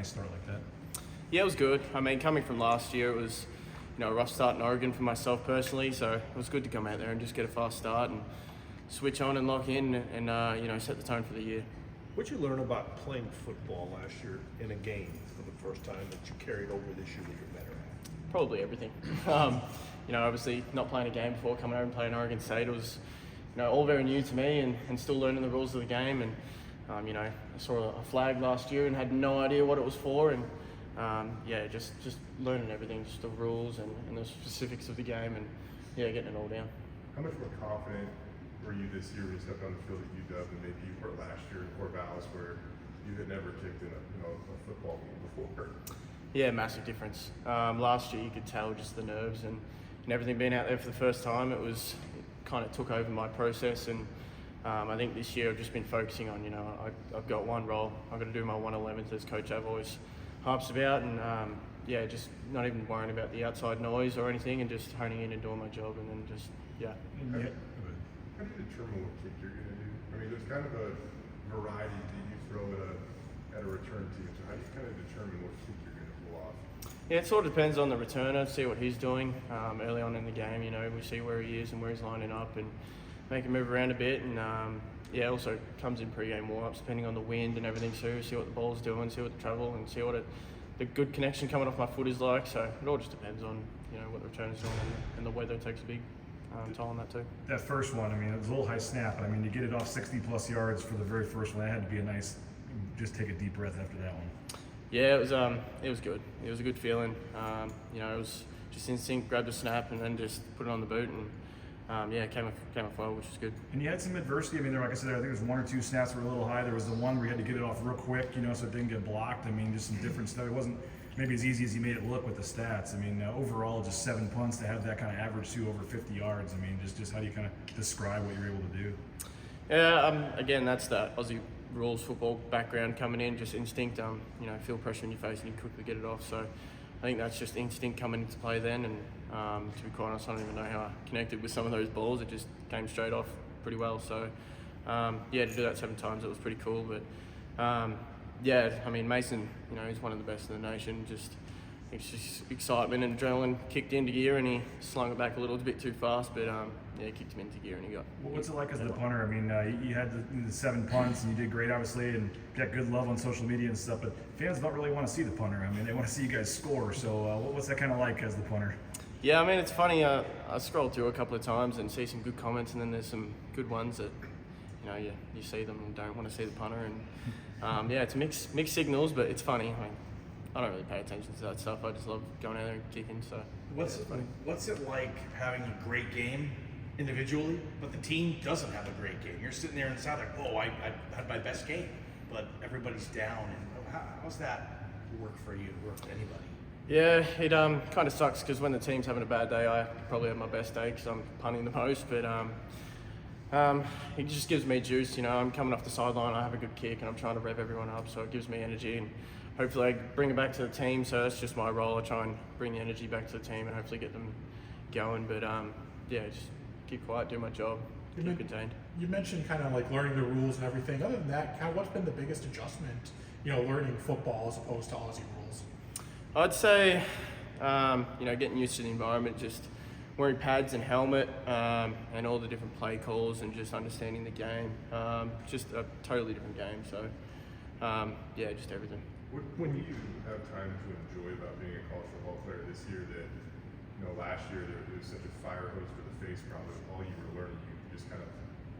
nice start like that? Yeah, it was good. I mean, coming from last year, it was a rough start in Oregon for myself personally, so it was good to come out there and just get a fast start and switch on and lock in and set the tone for the year. What'd you learn about playing football last year in a game for the first time that you carried over this year that you're better at? Probably everything. Obviously not playing a game before coming over and playing Oregon State, it was all very new to me and still learning the rules of the game. And I saw a flag last year and had no idea what it was for, and just learning everything, just the rules and the specifics of the game, and getting it all down. How much more confident were you this year when you stepped on the field at UW than maybe you were last year in Corvallis, where you had never kicked in a football game before? Yeah, massive difference. Last year you could tell just the nerves and everything being out there for the first time. It kind of took over my process, and I think this year I've just been focusing on, I've got one role. I've got to do my 111th as Coach Av always harps about, and just not even worrying about the outside noise or anything, and just honing in and doing my job, and then just. How do you determine what kick you're going to do? I mean, there's kind of a variety that you throw at a return team. So how do you kind of determine what kick you're going to pull off? Yeah, it sort of depends on the returner, see what he's doing early on in the game. We see where he is and where he's lining up and make him move around a bit. And also comes in pre-game warm-ups depending on the wind and everything too. See what the ball's doing, see what the travel, and see what the good connection coming off my foot is like. So it all just depends on what the returner's doing, and the weather takes a big toll on that too. That first one, it was a little high snap, but to get it off 60+ yards for the very first one, that had to be a nice. Just take a deep breath after that one. Yeah, it was good. It was a good feeling. It was just instinct, grab the snap and then just put it on the boot, and came off well, which was good. And you had some adversity. There, like I said, I think there was one or two snaps that were a little high. There was the one where you had to get it off real quick, so it didn't get blocked. Just some different stuff. It wasn't maybe as easy as you made it look with the stats. Overall, just 7 punts to have that kind of average to over 50 yards. Just how do you kind of describe what you're able to do? Yeah, again, that's that Aussie rules football background coming in, just instinct. Feel pressure in your face and you quickly get it off. So I think that's just instinct coming into play then. And to be quite honest, I don't even know how I connected with some of those balls. It just came straight off pretty well. So to do that 7 times, it was pretty cool. But Mason, he's one of the best in the nation. It's just excitement and adrenaline kicked into gear, and he slung it back a little bit too fast, but kicked him into gear, and he got. What's it like as the punter? You had the 7 punts, and you did great, obviously, and got good love on social media and stuff. But fans don't really want to see the punter. They want to see you guys score. So what's that kind of like as the punter? Yeah, it's funny. I scrolled through a couple of times and see some good comments, and then there's some good ones that you see them and don't want to see the punter, and it's mixed signals, but it's funny. I don't really pay attention to that stuff. I just love going out there and kicking. So what's it like having a great game individually, but the team doesn't have a great game? You're sitting there inside like, oh, I had my best game, but everybody's down. And how's that work for you? Work for anybody? Yeah, it kind of sucks because when the team's having a bad day, I probably have my best day because I'm punting the most. But it just gives me juice. I'm coming off the sideline, I have a good kick, and I'm trying to rev everyone up, so it gives me energy, and hopefully I bring it back to the team. So that's just my role. I try and bring the energy back to the team and hopefully get them going. But just keep quiet, do my job, keep contained. You mentioned kind of like learning the rules and everything. Other than that, kind of what's been the biggest adjustment, learning football as opposed to Aussie rules? I'd say, getting used to the environment, just wearing pads and helmet, and all the different play calls, and just understanding the game. Just a totally different game. So, just everything. When you have time to enjoy about being a college football player this year that, last year there was such a fire hose for the face probably with all you were learning, you just kind of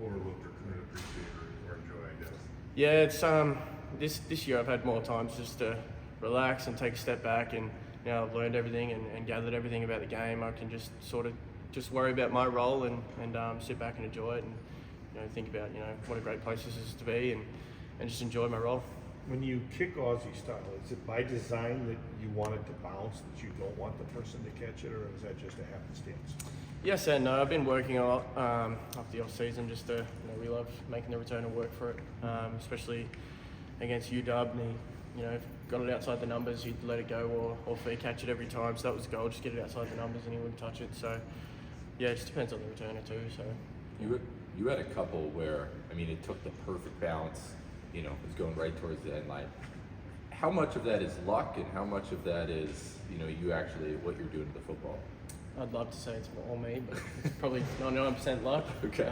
overlooked or couldn't appreciate or enjoy, I guess? Yeah, it's this year I've had more times just to relax and take a step back, and I've learned everything and gathered everything about the game. I can just sort of just worry about my role and sit back and enjoy it, and think about what a great place this is to be, and just enjoy my role. When you kick Aussie style, is it by design that you want it to bounce, that you don't want the person to catch it, or is that just a happenstance? Yes and no. I've been working a lot after the off season. Just to, we love making the return and work for it, especially against UW. And he, got it outside the numbers, he'd let it go or fair catch it every time. So that was the goal, just get it outside the numbers, and he wouldn't touch it. So it just depends on the returner too. So you had a couple where it took the perfect balance. It was going right towards the end line. how much of that is luck and how much of that is, you know, you actually, what you're doing to the football? I'd love to say it's all me, but it's probably 99% luck. Okay.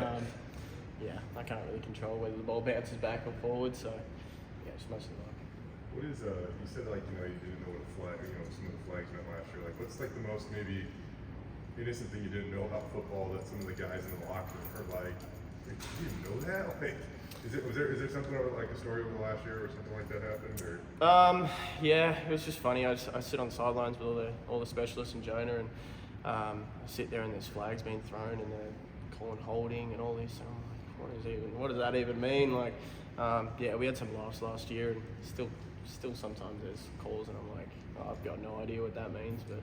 Yeah, I can't really control whether the ball bounces back or forward, so yeah, it's mostly luck. What is you said like you didn't know what a flag, some of the flags meant last year. Like what's like the most maybe innocent thing you didn't know about football that some of the guys in the locker room are like, you didn't know that? Like, is there something over like a story over the last year or something like that happened or? Yeah, it was just funny. I sit on the sidelines with all the specialists and Jonah, and I sit there and there's flags being thrown and they're calling holding and all this. And I'm like, what does that even mean? Like, yeah, we had some laughs last year, and still sometimes there's calls, and I'm like, oh, I've got no idea what that means, but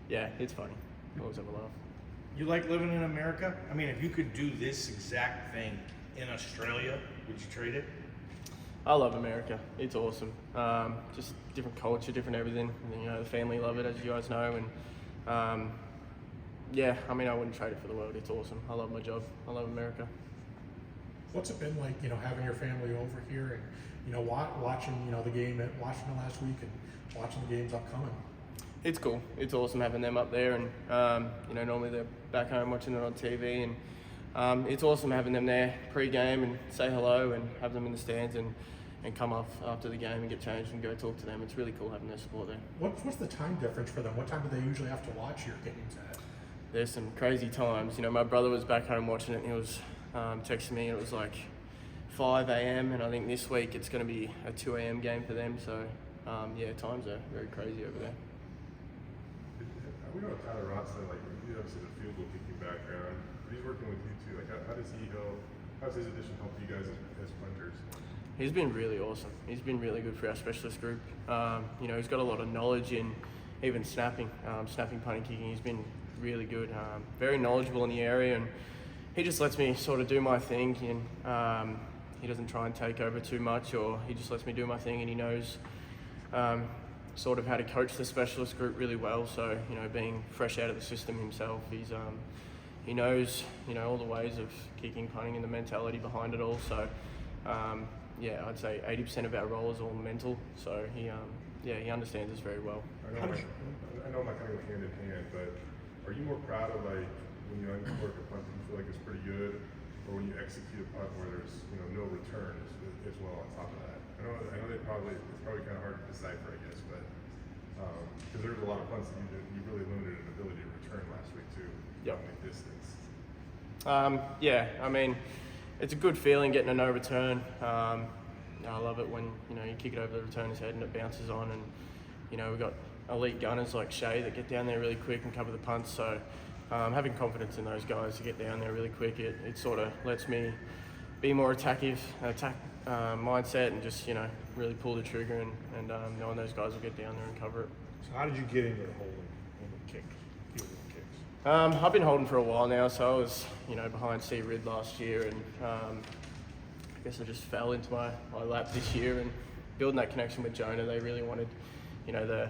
yeah, it's funny. Always have a laugh. You like living in America? I mean, if you could do this exact thing in Australia, would you trade it? I love America. It's awesome. Just different culture, different everything. You know, the family love it, as you guys know, and yeah, I mean, I wouldn't trade it for the world. It's awesome. I love my job. I love America. What's it been like, having your family over here and, watching, the game at Washington last week and watching the games upcoming? It's cool. It's awesome having them up there, and normally they're back home watching it on TV, and it's awesome having them there pre-game and say hello and have them in the stands and come off after the game and get changed and go talk to them. It's really cool having their support there. What's the time difference for them? What time do they usually have to watch your games at? There's some crazy times. My brother was back home watching it, and he was texting me, and it was like 5 a.m. and I think this week it's going to be a 2 a.m. game for them. So yeah, times are very crazy over there. We know Tyler Rotson, like he obviously has a field goal kicking background, but he's working with you too. Like how does his addition help you guys as punters? He's been really awesome. He's been really good for our specialist group. He's got a lot of knowledge in even snapping, punting, kicking. He's been really good, very knowledgeable in the area, and he just lets me sort of do my thing, and he doesn't try and take over too much, or he just lets me do my thing, and he knows sort of how to coach the specialist group really well. So being fresh out of the system himself, he knows all the ways of kicking, punting, and the mentality behind it all. So yeah, I'd say 80% of our role is all mental. So he understands us very well. I know I'm not kind of hand in hand, but are you more proud of like when you work a punt, you feel like it's pretty good, or when you execute a punt where there's no return as well on top of that? I know it's probably kind of hard to decipher, I guess, but because there's a lot of punts that you really limited an ability to return last week too. Yep. On the distance. Yeah, I mean, it's a good feeling getting a no return. I love it when you kick it over the returner's head and it bounces on, and we've got elite gunners like Shay that get down there really quick and cover the punts. So having confidence in those guys to get down there really quick, it sort of lets me be more attack mindset, and just really pull the trigger, and knowing those guys will get down there and cover it. So how did you get into the holding on the kicks? I've been holding for a while now, so I was behind C. Rid last year, and I guess I just fell into my lap this year, and building that connection with Jonah. They really wanted the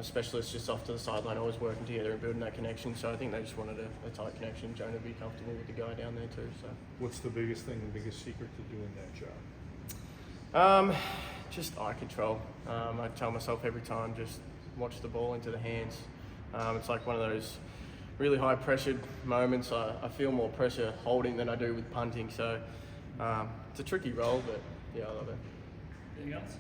specialists just off to the sideline, always working together and building that connection. So I think they just wanted a tight connection. Jonah would be comfortable with the guy down there too. So What's the biggest thing, the biggest secret to doing that job? Just eye control. I tell myself every time, just watch the ball into the hands. It's like one of those really high pressured moments. I feel more pressure holding than I do with punting. So it's a tricky role, but yeah, I love it. Anything else?